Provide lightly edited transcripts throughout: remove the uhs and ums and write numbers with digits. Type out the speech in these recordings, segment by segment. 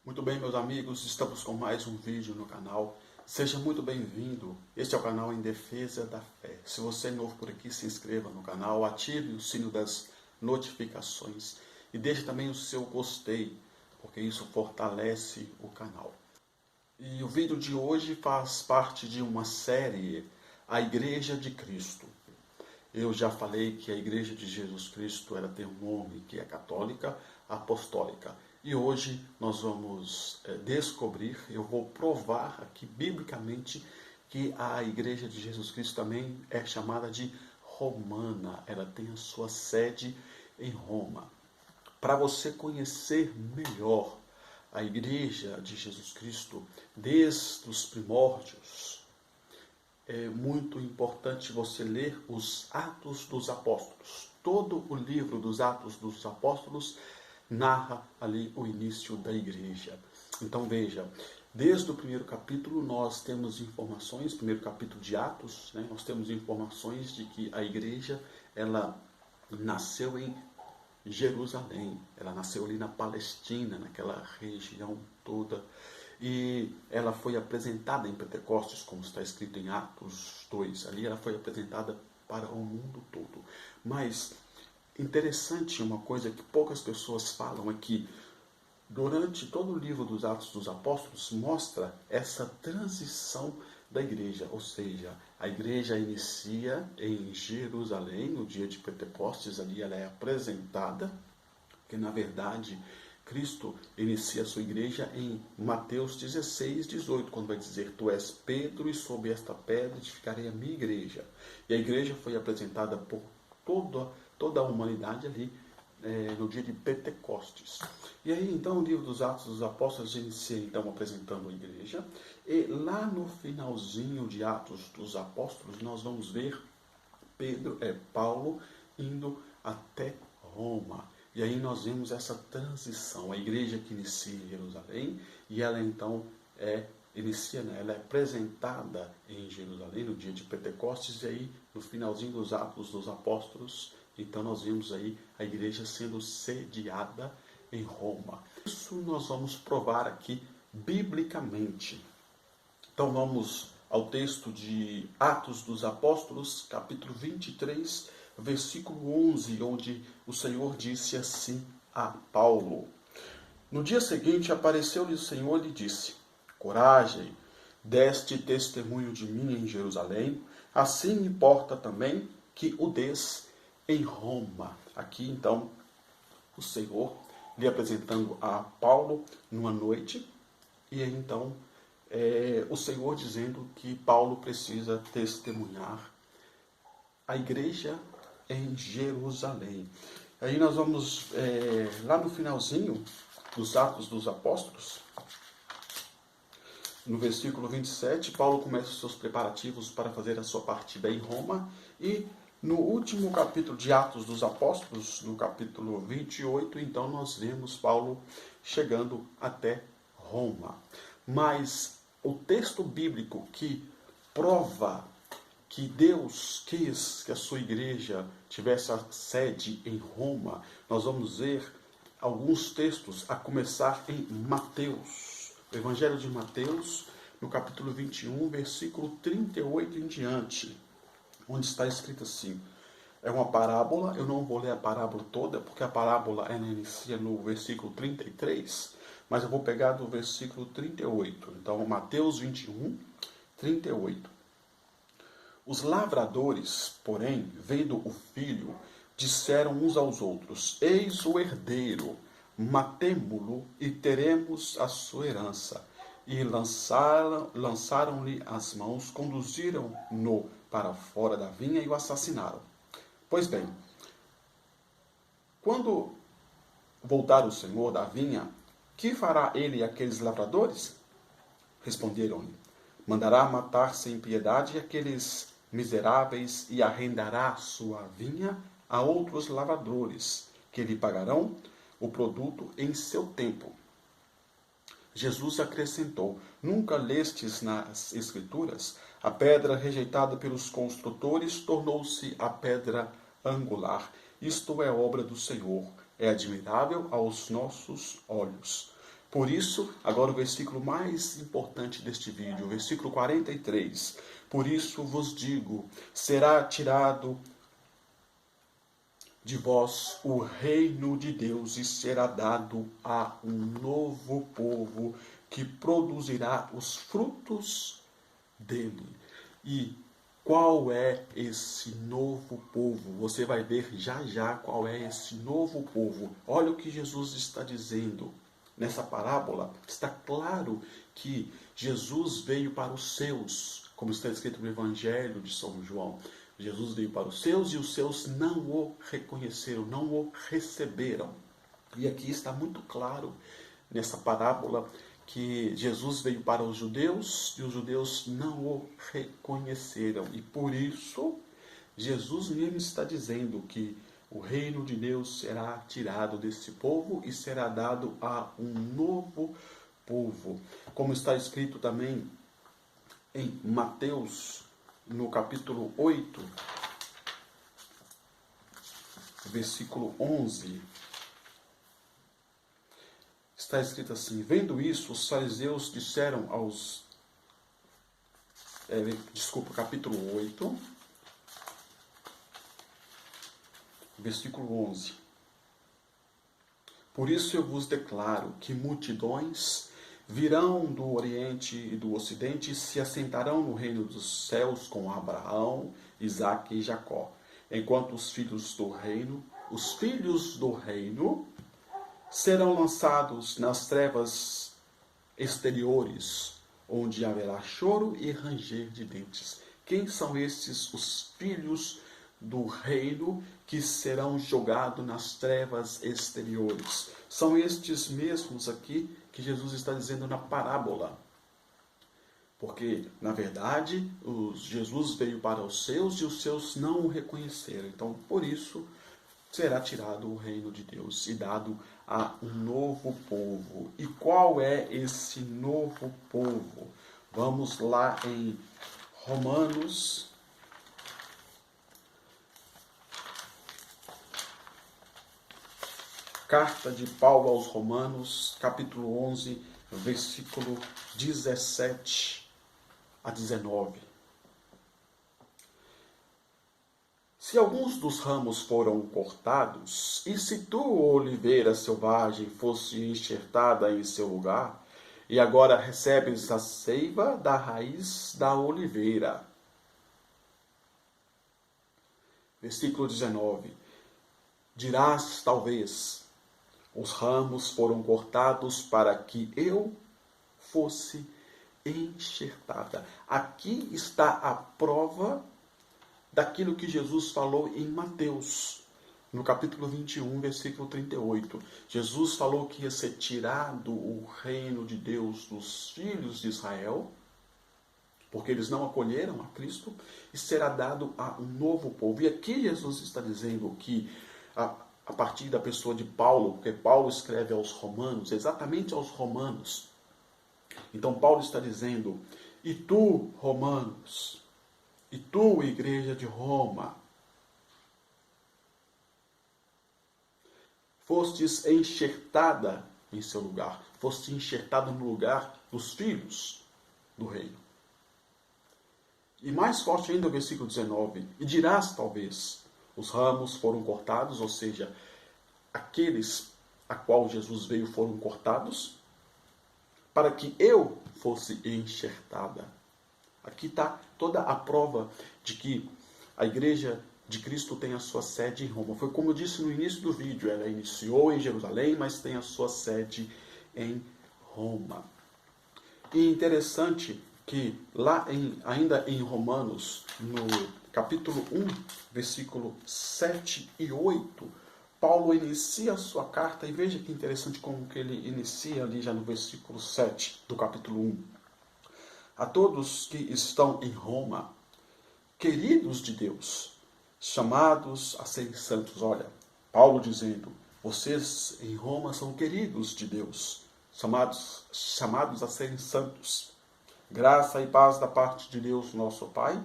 Muito bem, meus amigos, estamos com mais um vídeo no canal. Seja muito bem-vindo. Este é o canal Em Defesa da Fé. Se você é novo por aqui, se inscreva no canal, ative o sino das notificações e deixe também o seu gostei, porque isso fortalece o canal. E o vídeo de hoje faz parte de uma série, A Igreja de Cristo. Eu já falei que a Igreja de Jesus Cristo ela tem um nome que é católica, apostólica. E hoje nós vamos descobrir, eu vou provar aqui biblicamente que a Igreja de Jesus Cristo também é chamada de romana. Ela tem a sua sede em Roma. Para você conhecer melhor a Igreja de Jesus Cristo desde os primórdios, é muito importante você ler os Atos dos Apóstolos. Todo o livro dos Atos dos Apóstolos narra ali o início da igreja. Então veja, desde o primeiro capítulo nós temos informações, primeiro capítulo de Atos, nós temos informações de que a igreja ela nasceu em Jerusalém, ela nasceu ali na Palestina, naquela região toda. E ela foi apresentada em Pentecostes, como está escrito em Atos 2. Ali ela foi apresentada para o mundo todo. Mas interessante, uma coisa que poucas pessoas falam é que durante todo o livro dos Atos dos Apóstolos mostra essa transição da igreja, ou seja, a igreja inicia em Jerusalém, no dia de Pentecostes, ali ela é apresentada, que na verdade Cristo inicia a sua igreja em Mateus 16, 18, quando vai dizer: Tu és Pedro, e sob esta pedra edificarei a minha igreja. E a igreja foi apresentada por toda a humanidade ali no dia de Pentecostes. E aí então o livro dos Atos dos Apóstolos inicia então apresentando a igreja. E lá no finalzinho de Atos dos Apóstolos nós vamos ver Paulo indo até Roma. E aí nós vemos essa transição, a igreja que inicia em Jerusalém, e ela então ela é apresentada em Jerusalém no dia de Pentecostes, e aí no finalzinho dos Atos dos Apóstolos, então nós vemos aí a igreja sendo sediada em Roma. Isso nós vamos provar aqui biblicamente. Então vamos ao texto de Atos dos Apóstolos, capítulo 23, versículo 11, onde o Senhor disse assim a Paulo: No dia seguinte apareceu-lhe o Senhor e lhe disse: Coragem, deste testemunho de mim em Jerusalém, assim importa também que o des em Roma. Aqui então o Senhor lhe apresentando a Paulo numa noite, e então o Senhor dizendo que Paulo precisa testemunhar a igreja em Jerusalém. Aí nós vamos lá no finalzinho dos Atos dos Apóstolos, no versículo 27, Paulo começa os seus preparativos para fazer a sua partida em Roma, e no último capítulo de Atos dos Apóstolos, no capítulo 28, então nós vemos Paulo chegando até Roma. Mas o texto bíblico que prova que Deus quis que a sua igreja tivesse a sede em Roma, nós vamos ver alguns textos, a começar em Mateus. O Evangelho de Mateus, no capítulo 21, versículo 38 em diante, onde está escrito assim. É uma parábola, eu não vou ler a parábola toda, porque a parábola ela inicia no versículo 33, mas eu vou pegar do versículo 38. Então, Mateus 21, 38. Os lavradores, porém, vendo o filho, disseram uns aos outros: Eis o herdeiro, matemo-lo e teremos a sua herança. E lançaram-lhe as mãos, conduziram-no para fora da vinha e o assassinaram. Pois bem, quando voltar o Senhor da vinha, que fará ele àqueles lavradores? Responderam-lhe: Mandará matar sem piedade aqueles miseráveis e arrendará sua vinha a outros lavradores, que lhe pagarão o produto em seu tempo. Jesus acrescentou: Nunca lestes nas Escrituras? A pedra rejeitada pelos construtores tornou-se a pedra angular. Isto é obra do Senhor. É admirável aos nossos olhos. Por isso, agora o versículo mais importante deste vídeo, o versículo 43. Por isso vos digo, será tirado de vós o reino de Deus e será dado a um novo povo que produzirá os frutos dele. E qual é esse novo povo? Você vai ver já já qual é esse novo povo. Olha o que Jesus está dizendo. Nessa parábola está claro que Jesus veio para os seus, como está escrito no Evangelho de São João. Jesus veio para os seus e os seus não o reconheceram, não o receberam. E aqui está muito claro nessa parábola que Jesus veio para os judeus e os judeus não o reconheceram. E por isso, Jesus mesmo está dizendo que o reino de Deus será tirado desse povo e será dado a um novo povo. Como está escrito também em Mateus, no capítulo 8, versículo 11. Está escrito assim: vendo isso, os fariseus disseram aos... capítulo 8, versículo 11. Por isso eu vos declaro que multidões virão do Oriente e do Ocidente e se assentarão no reino dos céus com Abraão, Isaque e Jacó, enquanto os filhos do reino serão lançados nas trevas exteriores, onde haverá choro e ranger de dentes. Quem são estes os filhos do reino que serão jogados nas trevas exteriores? São estes mesmos aqui que Jesus está dizendo na parábola. Porque, na verdade, Jesus veio para os seus e os seus não o reconheceram. Então, por isso, será tirado o reino de Deus e dado a um novo povo. E qual é esse novo povo? Vamos lá em Romanos, carta de Paulo aos Romanos, capítulo 11, versículo 17 a 19. Se alguns dos ramos foram cortados, e se tu, oliveira selvagem, fosse enxertada em seu lugar, e agora recebes a seiva da raiz da oliveira. Versículo 19. Dirás, talvez, os ramos foram cortados para que eu fosse enxertada. Aqui está a prova daquilo que Jesus falou em Mateus, no capítulo 21, versículo 38. Jesus falou que ia ser tirado o reino de Deus dos filhos de Israel, porque eles não acolheram a Cristo, e será dado a um novo povo. E aqui Jesus está dizendo que, a partir da pessoa de Paulo, porque Paulo escreve aos romanos, exatamente aos romanos. Então Paulo está dizendo: e tu, romanos, e tu, igreja de Roma, fostes enxertada em seu lugar, foste enxertada no lugar dos filhos do reino. E mais forte ainda o versículo 19, e dirás talvez, os ramos foram cortados, ou seja, aqueles a qual Jesus veio foram cortados, para que eu fosse enxertada. Aqui está toda a prova de que a igreja de Cristo tem a sua sede em Roma. Foi como eu disse no início do vídeo, ela iniciou em Jerusalém, mas tem a sua sede em Roma. E interessante que lá ainda em Romanos, no capítulo 1, versículo 7 e 8, Paulo inicia a sua carta, e veja que interessante como que ele inicia ali já no versículo 7 do capítulo 1. A todos que estão em Roma, queridos de Deus, chamados a serem santos. Olha, Paulo dizendo, vocês em Roma são queridos de Deus, chamados a serem santos. Graça e paz da parte de Deus, nosso Pai,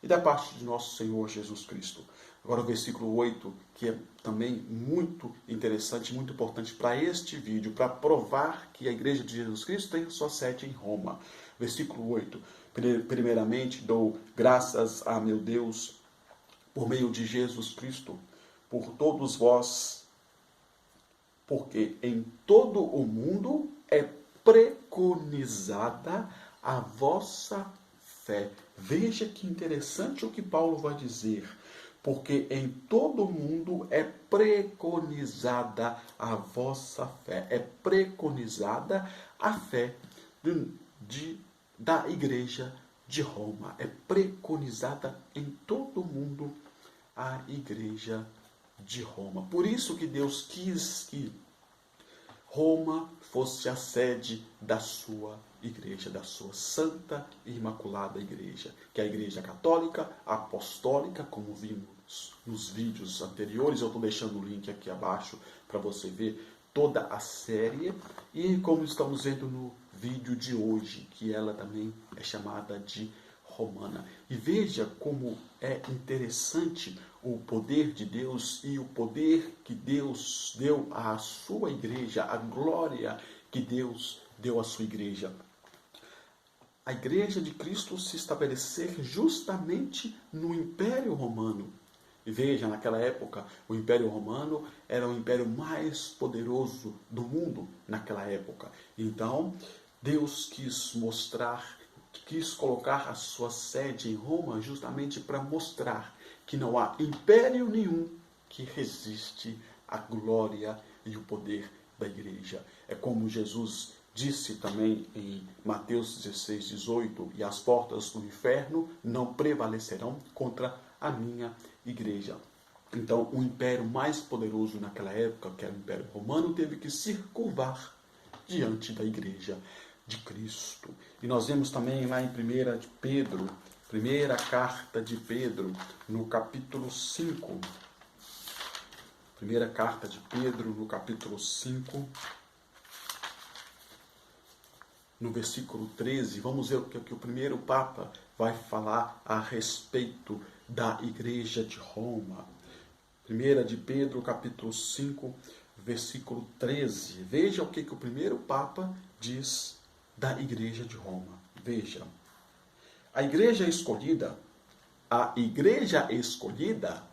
e da parte de nosso Senhor Jesus Cristo. Agora o versículo 8, que é também muito interessante, muito importante para este vídeo, para provar que a Igreja de Jesus Cristo tem sua sede em Roma. Versículo 8. Primeiramente, dou graças a meu Deus por meio de Jesus Cristo, por todos vós, porque em todo o mundo é preconizada a vossa fé. Veja que interessante o que Paulo vai dizer. Porque em todo o mundo é preconizada a vossa fé. É preconizada a fé da Igreja de Roma. É preconizada em todo o mundo a Igreja de Roma. Por isso que Deus quis que Roma fosse a sede da sua igreja, da sua santa e imaculada igreja, que é a Igreja Católica, Apostólica, como vimos nos vídeos anteriores. Eu estou deixando o link aqui abaixo para você ver toda a série, e como estamos vendo no vídeo de hoje, que ela também é chamada de romana. E veja como é interessante o poder de Deus e o poder que Deus deu à sua igreja, a glória que Deus deu à sua igreja. A igreja de Cristo se estabelecer justamente no Império Romano. E veja, naquela época, o Império Romano era o império mais poderoso do mundo naquela época. Então, Deus quis colocar a sua sede em Roma justamente para mostrar que não há império nenhum que resiste à glória e o poder da igreja. É como Jesus disse também em Mateus 16, 18, e as portas do inferno não prevalecerão contra a minha igreja. Então, o império mais poderoso naquela época, que era o Império Romano, teve que se curvar diante da igreja de Cristo. E nós vemos também lá em 1 de Pedro, primeira carta de Pedro, no capítulo 5. Primeira carta de Pedro, no capítulo 5, no versículo 13, vamos ver o que o primeiro Papa vai falar a respeito da Igreja de Roma. 1 de Pedro, capítulo 5, versículo 13. Veja o que o primeiro Papa diz da Igreja de Roma. Veja. A igreja escolhida,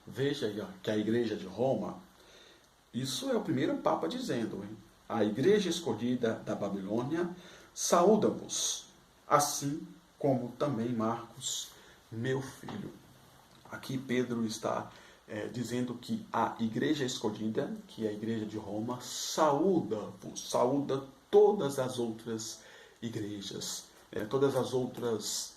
veja que a Igreja de Roma, isso é o primeiro Papa dizendo, hein? A igreja escolhida da Babilônia saúda-vos, assim como também Marcos, meu filho. Aqui Pedro está dizendo que a igreja escolhida, que é a Igreja de Roma, saúda-vos, saúda todas as outras igrejas, todas as outras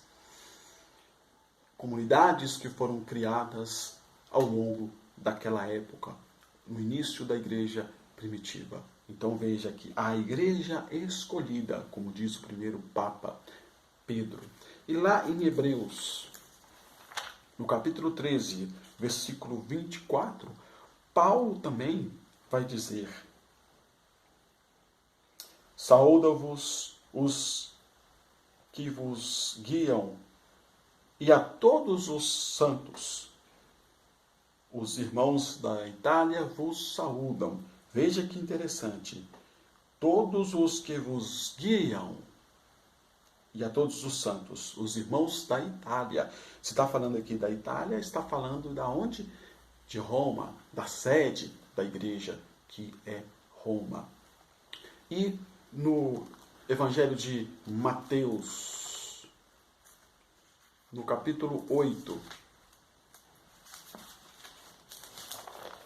comunidades que foram criadas ao longo daquela época, no início da igreja primitiva. Então veja aqui, a igreja escolhida, como diz o primeiro Papa Pedro. E lá em Hebreus, no capítulo 13, versículo 24, Paulo também vai dizer: saúda-vos os que vos guiam e a todos os santos. Os irmãos da Itália vos saúdam. Veja que interessante. Todos os que vos guiam e a todos os santos, os irmãos da Itália. Se está falando aqui da Itália, está falando da onde? De Roma, da sede da igreja, que é Roma. E no Evangelho de Mateus, no capítulo 8,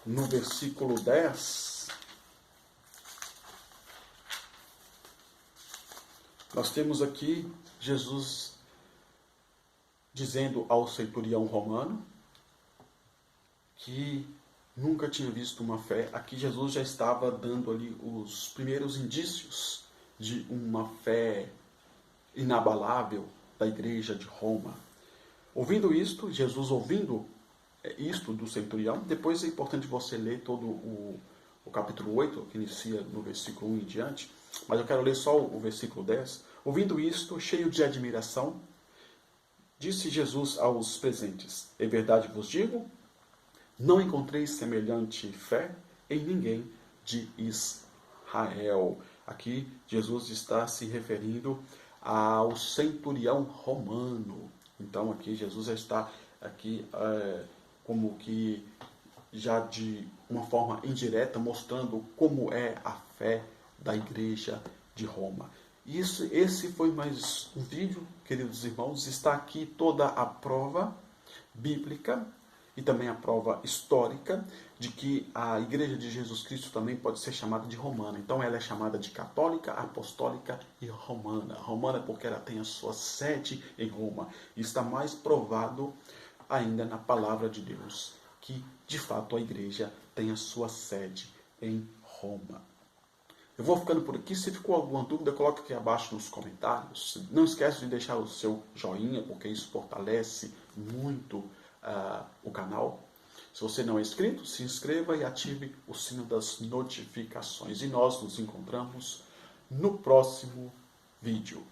no versículo 10, nós temos aqui Jesus dizendo ao centurião romano que nunca tinha visto uma fé. Aqui Jesus já estava dando ali os primeiros indícios de uma fé inabalável da igreja de Roma. Ouvindo isto, Jesus ouvindo isto do centurião, depois é importante você ler todo o capítulo 8, que inicia no versículo 1 em diante, mas eu quero ler só o versículo 10. Ouvindo isto, cheio de admiração, disse Jesus aos presentes: em verdade vos digo, Não encontrei semelhante fé em ninguém de Israel. Aqui Jesus está se referindo ao centurião romano. Então aqui Jesus está aqui como que já de uma forma indireta mostrando como é a fé da igreja de Roma. Esse foi mais um vídeo, queridos irmãos. Está aqui toda a prova bíblica e também a prova histórica de que a Igreja de Jesus Cristo também pode ser chamada de romana. Então ela é chamada de católica, apostólica e romana. Romana porque ela tem a sua sede em Roma. E está mais provado ainda na palavra de Deus que de fato a Igreja tem a sua sede em Roma. Eu vou ficando por aqui. Se ficou alguma dúvida, coloque aqui abaixo nos comentários. Não esquece de deixar o seu joinha, porque isso fortalece muito o canal. Se você não é inscrito, se inscreva e ative o sino das notificações. E nós nos encontramos no próximo vídeo.